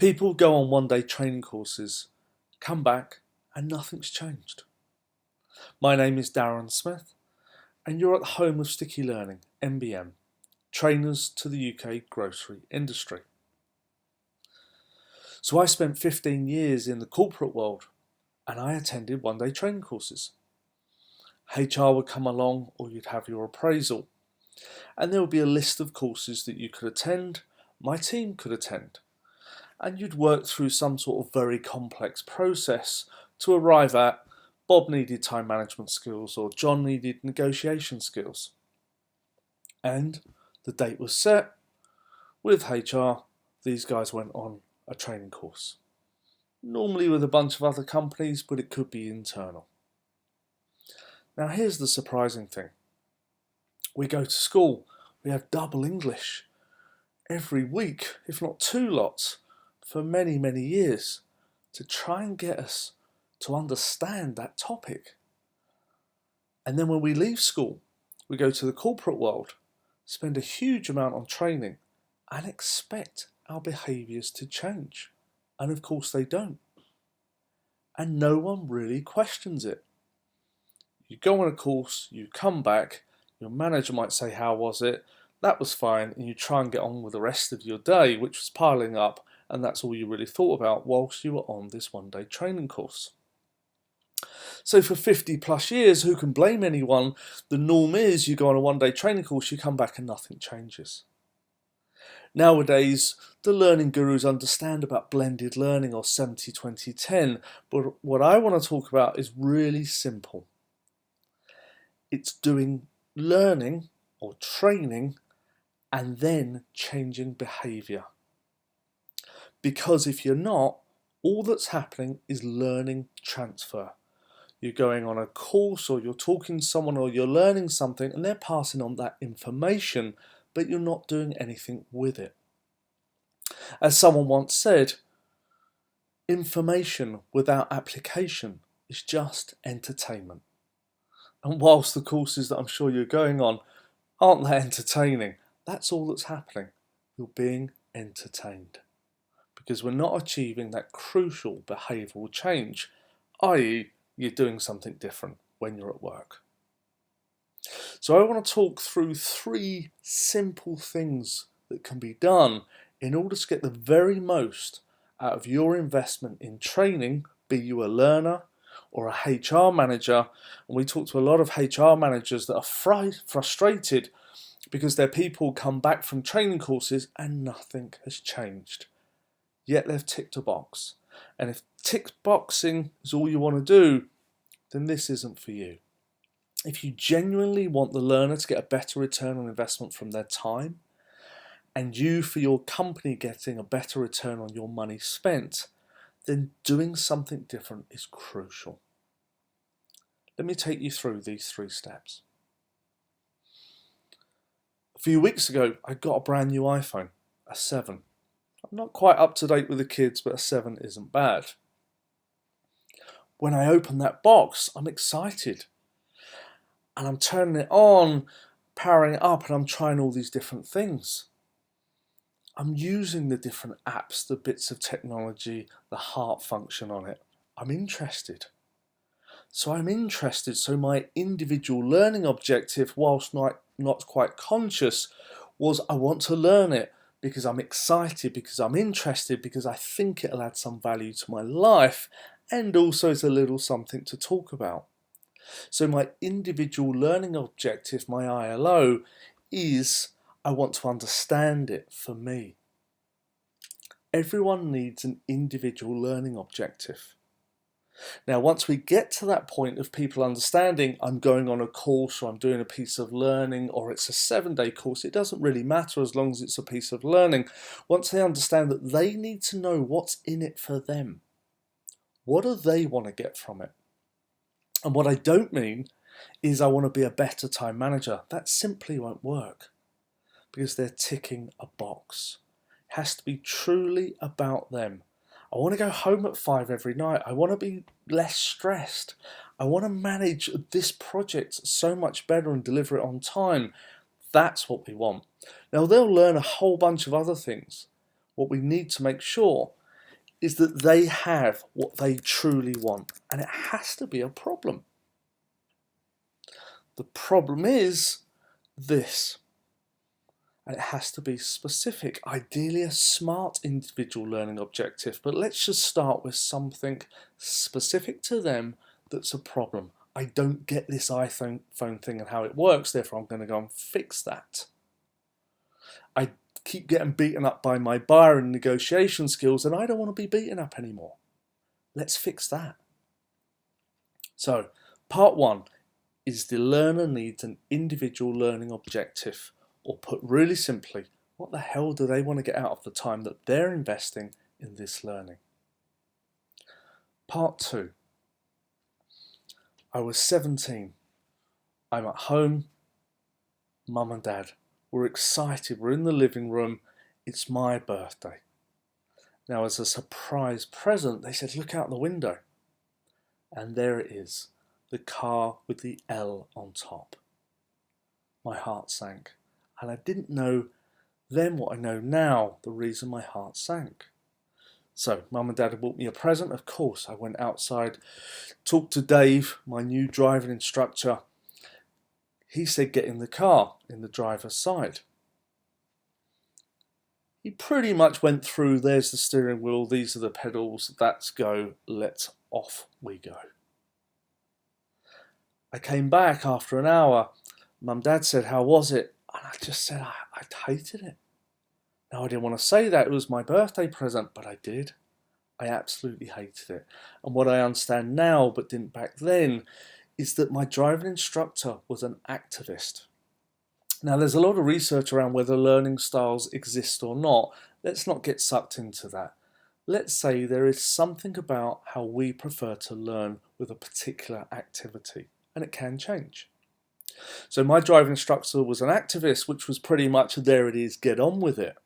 People go on one-day training courses, come back, and nothing's changed. My name is Darren Smith, and you're at the home of Sticky Learning MBM, trainers to the UK grocery industry. So I spent 15 years in the corporate world, and I attended one-day training courses. HR would come along, or you'd have your appraisal, and there would be a list of courses that you could attend, my team could attend, and you'd work through some sort of very complex process to arrive at Bob needed time management skills or John needed negotiation skills. And the date was set. With HR, these guys went on a training course. Normally with a bunch of other companies, but it could be internal. Now here's the surprising thing. We go to school, we have double English every week, if not two lots, for many, many years to try and get us to understand that topic. And then when we leave school, we go to the corporate world, spend a huge amount on training and expect our behaviours to change. And of course they don't. And no one really questions it. You go on a course, you come back, your manager might say, how was it? That was fine, and you try and get on with the rest of your day, which was piling up, and that's all you really thought about whilst you were on this one-day training course. So for 50 plus years, who can blame anyone? The norm is you go on a one-day training course, you come back and nothing changes. Nowadays, the learning gurus understand about blended learning or 70-20-10, but what I want to talk about is really simple. It's doing learning or training and then changing behaviour. Because if you're not, all that's happening is learning transfer. You're going on a course or you're talking to someone or you're learning something and they're passing on that information, but you're not doing anything with it. As someone once said, information without application is just entertainment. And whilst the courses that I'm sure you're going on aren't that entertaining, that's all that's happening. You're being entertained. Because we're not achieving that crucial behavioural change, i.e. you're doing something different when you're at work. So I want to talk through 3 simple things that can be done in order to get the very most out of your investment in training, be you a learner or a HR manager. And we talk to a lot of HR managers that are frustrated because their people come back from training courses and nothing has changed. Yet they've ticked a box. And if tick boxing is all you want to do, then this isn't for you. If you genuinely want the learner to get a better return on investment from their time, and you for your company getting a better return on your money spent, then doing something different is crucial. Let me take you through these 3 steps. A few weeks ago, I got a brand new iPhone, a 7. I'm not quite up to date with the kids, but a 7 isn't bad. When I open that box, I'm excited. And I'm turning it on, powering it up, and I'm trying all these different things. I'm using the different apps, the bits of technology, the heart function on it. I'm interested. So my individual learning objective, whilst not quite conscious, was I want to learn it because I'm excited, because I'm interested, because I think it'll add some value to my life, and also it's a little something to talk about. So my individual learning objective, my ILO, is I want to understand it for me. Everyone needs an individual learning objective. Now, once we get to that point of people understanding I'm going on a course or I'm doing a piece of learning or it's a 7-day course, it doesn't really matter as long as it's a piece of learning. Once they understand that they need to know what's in it for them, what do they want to get from it? And what I don't mean is I want to be a better time manager. That simply won't work because they're ticking a box. It has to be truly about them. I want to go home at 5 every night. I want to be less stressed. I want to manage this project so much better and deliver it on time. That's what we want. Now they'll learn a whole bunch of other things. What we need to make sure is that they have what they truly want, and it has to be a problem. The problem is this, and it has to be specific, ideally a SMART individual learning objective, but let's just start with something specific to them that's a problem. I don't get this iPhone thing and how it works, therefore I'm going to go and fix that. I keep getting beaten up by my buyer and negotiation skills, and I don't want to be beaten up anymore. Let's fix that. So, part one is the learner needs an individual learning objective, or put really simply, what the hell do they want to get out of the time that they're investing in this learning? Part two. I was 17. I'm at home. Mum and Dad, we're excited. We're in the living room. It's my birthday. Now, as a surprise present, they said, look out the window. And there it is, the car with the L on top. My heart sank. And I didn't know then what I know now, the reason my heart sank. So, Mum and Dad had bought me a present. Of course, I went outside, talked to Dave, my new driving instructor. He said, get in the car, in the driver's side. He pretty much went through, there's the steering wheel, these are the pedals, that's go, let's off we go. I came back after an hour. Mum and Dad said, how was it? And I just said, I hated it. Now, I didn't want to say that, it was my birthday present, but I did. I absolutely hated it. And what I understand now, but didn't back then, is that my driving instructor was an activist. Now, there's a lot of research around whether learning styles exist or not. Let's not get sucked into that. Let's say there is something about how we prefer to learn with a particular activity, and it can change. So my driving instructor was an activist, which was pretty much, there it is, get on with it.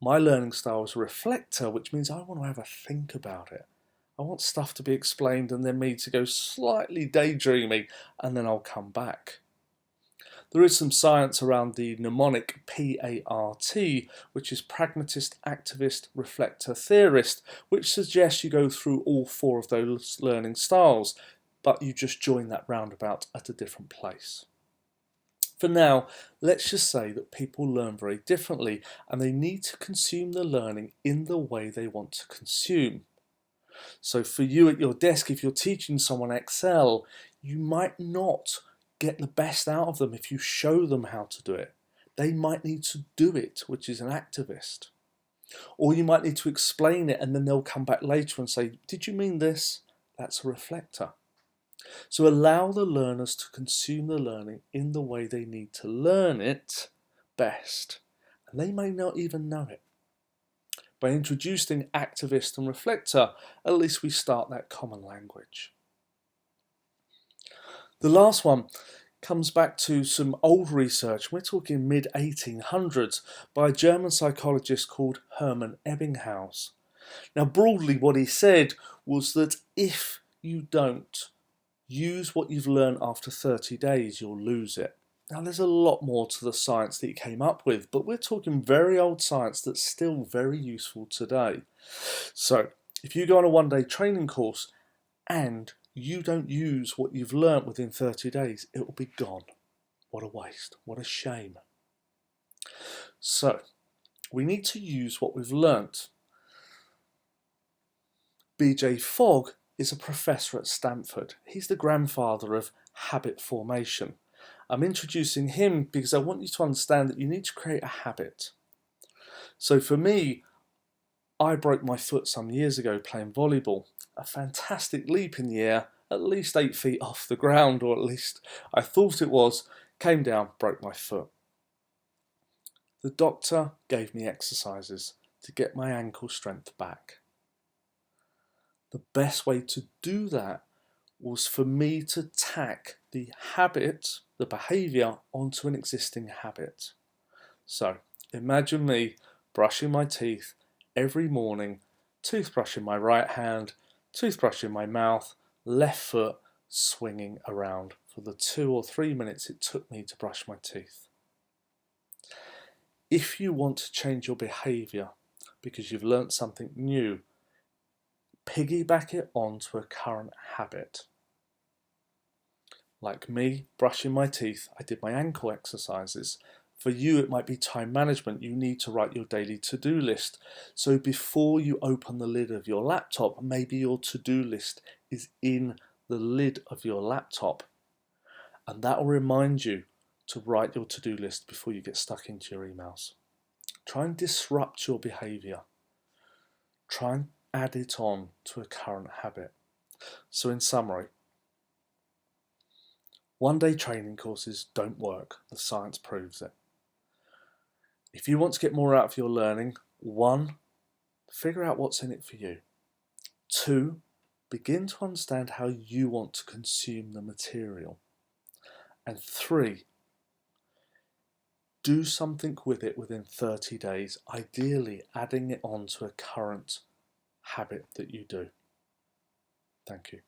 My learning style was a reflector, which means I want to have a think about it. I want stuff to be explained and then me to go slightly daydreaming, and then I'll come back. There is some science around the mnemonic PART, which is pragmatist, activist, reflector, theorist, which suggests you go through all four of those learning styles, but you just join that roundabout at a different place. For now, let's just say that people learn very differently and they need to consume the learning in the way they want to consume. So for you at your desk, if you're teaching someone Excel, you might not get the best out of them if you show them how to do it. They might need to do it, which is an activist. Or you might need to explain it and then they'll come back later and say, did you mean this? That's a reflector. So allow the learners to consume the learning in the way they need to learn it best. And they may not even know it. By introducing activist and reflector, at least we start that common language. The last one comes back to some old research. We're talking mid-1800s by a German psychologist called Hermann Ebbinghaus. Now, broadly, what he said was that if you don't use what you've learned after 30 days, you'll lose it. Now, there's a lot more to the science that he came up with, but we're talking very old science that's still very useful today. So, if you go on a one-day training course and you don't use what you've learnt within 30 days, it will be gone. What a waste. What a shame. So, we need to use what we've learnt. B.J. Fogg is a professor at Stanford. He's the grandfather of habit formation. I'm introducing him because I want you to understand that you need to create a habit. So for me, I broke my foot some years ago playing volleyball. A fantastic leap in the air, at least 8 feet off the ground, or at least I thought it was, came down, broke my foot. The doctor gave me exercises to get my ankle strength back. The best way to do that was for me to tack the habit, the behaviour, onto an existing habit. So imagine me brushing my teeth every morning, toothbrush in my right hand, toothbrush in my mouth, left foot swinging around for the 2 or 3 minutes it took me to brush my teeth. If you want to change your behaviour because you've learnt something new, Piggyback it onto a current habit. Like me, brushing my teeth, I did my ankle exercises. For you, it might be time management. You need to write your daily to-do list. So before you open the lid of your laptop, maybe your to-do list is in the lid of your laptop. And that will remind you to write your to-do list before you get stuck into your emails. Try and disrupt your behaviour. Try and add it on to a current habit. So in summary, one-day training courses don't work. The science proves it. If you want to get more out of your learning, 1, figure out what's in it for you. 2, begin to understand how you want to consume the material. And 3, do something with it within 30 days, ideally adding it on to a current habit that you do. Thank you.